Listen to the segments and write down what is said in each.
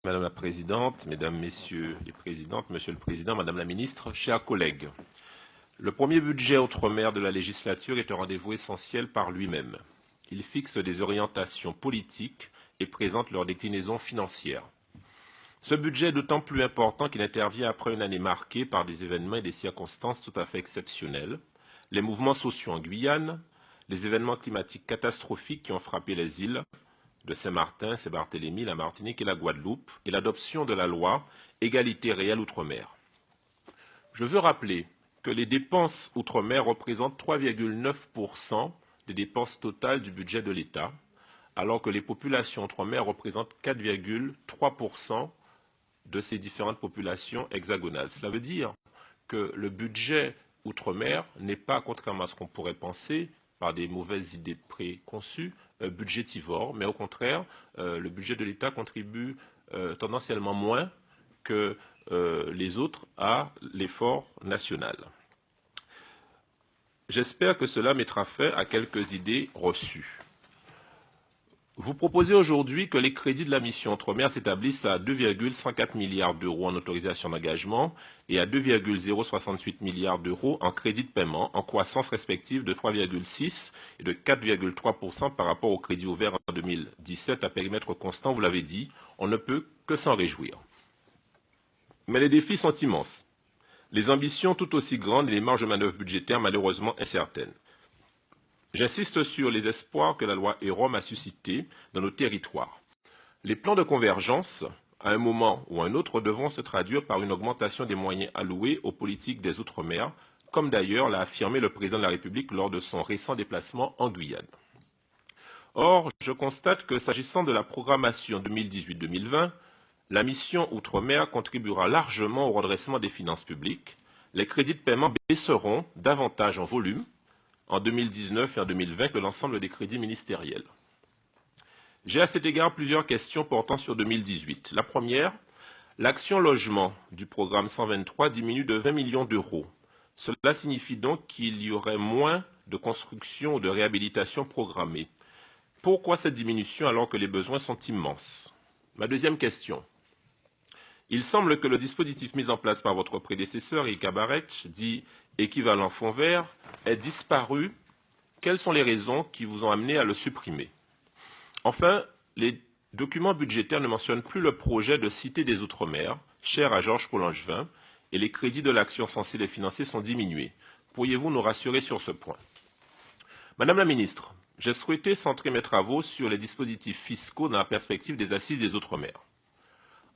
Madame la Présidente, Mesdames, Messieurs les Présidentes, Monsieur le Président, Madame la Ministre, chers collègues, le premier budget outre-mer de la législature est un rendez-vous essentiel par lui-même. Il fixe des orientations politiques et présente leur déclinaison financière. Ce budget est d'autant plus important qu'il intervient après une année marquée par des événements et des circonstances tout à fait exceptionnelles, les mouvements sociaux en Guyane, les événements climatiques catastrophiques qui ont frappé les îles de Saint-Martin, Saint-Barthélemy, la Martinique et la Guadeloupe, et l'adoption de la loi Égalité réelle Outre-mer. Je veux rappeler que les dépenses Outre-mer représentent 3,9% des dépenses totales du budget de l'État, alors que les populations Outre-mer représentent 4,3% de ces différentes populations hexagonales. Cela veut dire que le budget Outre-mer n'est pas, contrairement à ce qu'on pourrait penser, par des mauvaises idées préconçues, budgétivore, mais au contraire, le budget de l'État contribue tendanciellement moins que les autres à l'effort national. J'espère que cela mettra fin à quelques idées reçues. Vous proposez aujourd'hui que les crédits de la mission Outre-mer s'établissent à 2,104 milliards d'euros en autorisation d'engagement et à 2,068 milliards d'euros en crédits de paiement, en croissance respective de 3,6 et de 4,3% par rapport aux crédits ouverts en 2017 à périmètre constant, vous l'avez dit, on ne peut que s'en réjouir. Mais les défis sont immenses. Les ambitions tout aussi grandes et les marges de manœuvre budgétaires malheureusement incertaines. J'insiste sur les espoirs que la loi EROM a suscités dans nos territoires. Les plans de convergence, à un moment ou à un autre, devront se traduire par une augmentation des moyens alloués aux politiques des Outre-mer, comme d'ailleurs l'a affirmé le président de la République lors de son récent déplacement en Guyane. Or, je constate que s'agissant de la programmation 2018-2020, la mission Outre-mer contribuera largement au redressement des finances publiques. Les crédits de paiement baisseront davantage en volume en 2019 et en 2020 que l'ensemble des crédits ministériels. J'ai à cet égard plusieurs questions portant sur 2018. La première, l'action logement du programme 123 diminue de 20 millions d'euros. Cela signifie donc qu'il y aurait moins de construction ou de réhabilitation programmée. Pourquoi cette diminution alors que les besoins sont immenses? Ma deuxième question. Il semble que le dispositif mis en place par votre prédécesseur, Ika Barech, dit équivalent fonds vert, est disparu. Quelles sont les raisons qui vous ont amené à le supprimer? Enfin, les documents budgétaires ne mentionnent plus le projet de Cité des Outre-mer, cher à Georges Paul-Langevin, et les crédits de l'action censés les financer sont diminués. Pourriez-vous nous rassurer sur ce point? Madame la ministre, j'ai souhaité centrer mes travaux sur les dispositifs fiscaux dans la perspective des assises des Outre-mer.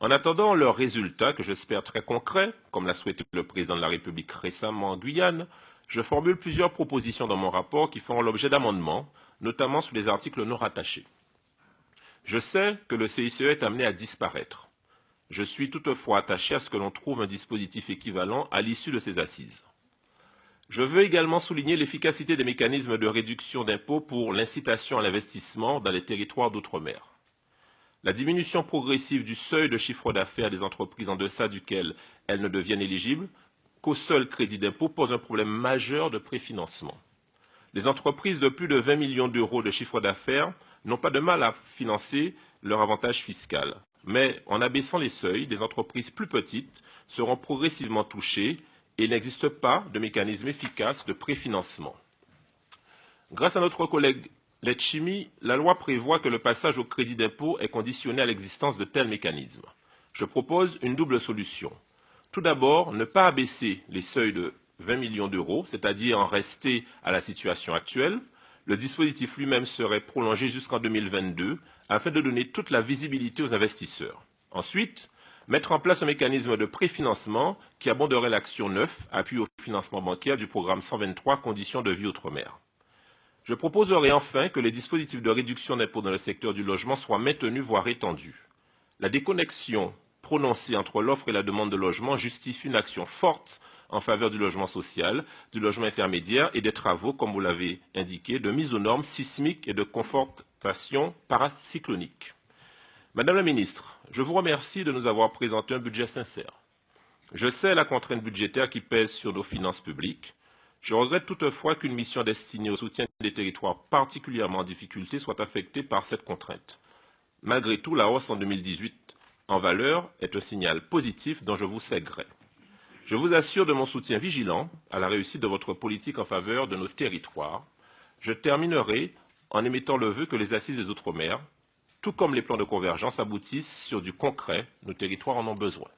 En attendant leurs résultats, que j'espère très concrets, comme l'a souhaité le président de la République récemment en Guyane, je formule plusieurs propositions dans mon rapport qui feront l'objet d'amendements, notamment sur les articles non rattachés. Je sais que le CICE est amené à disparaître. Je suis toutefois attaché à ce que l'on trouve un dispositif équivalent à l'issue de ces assises. Je veux également souligner l'efficacité des mécanismes de réduction d'impôts pour l'incitation à l'investissement dans les territoires d'outre-mer. La diminution progressive du seuil de chiffre d'affaires des entreprises en deçà duquel elles ne deviennent éligibles qu'au seul crédit d'impôt pose un problème majeur de préfinancement. Les entreprises de plus de 20 millions d'euros de chiffre d'affaires n'ont pas de mal à financer leur avantage fiscal. Mais en abaissant les seuils, des entreprises plus petites seront progressivement touchées et il n'existe pas de mécanisme efficace de préfinancement. Grâce à notre collègue Letchimy, la loi prévoit que le passage au crédit d'impôt est conditionné à l'existence de tels mécanismes. Je propose une double solution. Tout d'abord, ne pas abaisser les seuils de 20 millions d'euros, c'est-à-dire en rester à la situation actuelle. Le dispositif lui-même serait prolongé jusqu'en 2022 afin de donner toute la visibilité aux investisseurs. Ensuite, mettre en place un mécanisme de préfinancement qui abonderait l'action 9, appui au financement bancaire du programme 123, conditions de vie outre-mer. Je proposerai enfin que les dispositifs de réduction d'impôts dans le secteur du logement soient maintenus, voire étendus. La déconnexion prononcée entre l'offre et la demande de logement justifie une action forte en faveur du logement social, du logement intermédiaire et des travaux, comme vous l'avez indiqué, de mise aux normes sismiques et de confortation paracyclonique. Madame la ministre, je vous remercie de nous avoir présenté un budget sincère. Je sais la contrainte budgétaire qui pèse sur nos finances publiques. Je regrette toutefois qu'une mission destinée au soutien des territoires particulièrement en difficulté soit affectée par cette contrainte. Malgré tout, la hausse en 2018 en valeur est un signal positif dont je vous sais gré. Je vous assure de mon soutien vigilant à la réussite de votre politique en faveur de nos territoires. Je terminerai en émettant le vœu que les assises des Outre-mer, tout comme les plans de convergence, aboutissent sur du concret. Nos territoires en ont besoin.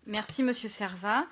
Merci, Monsieur Servat.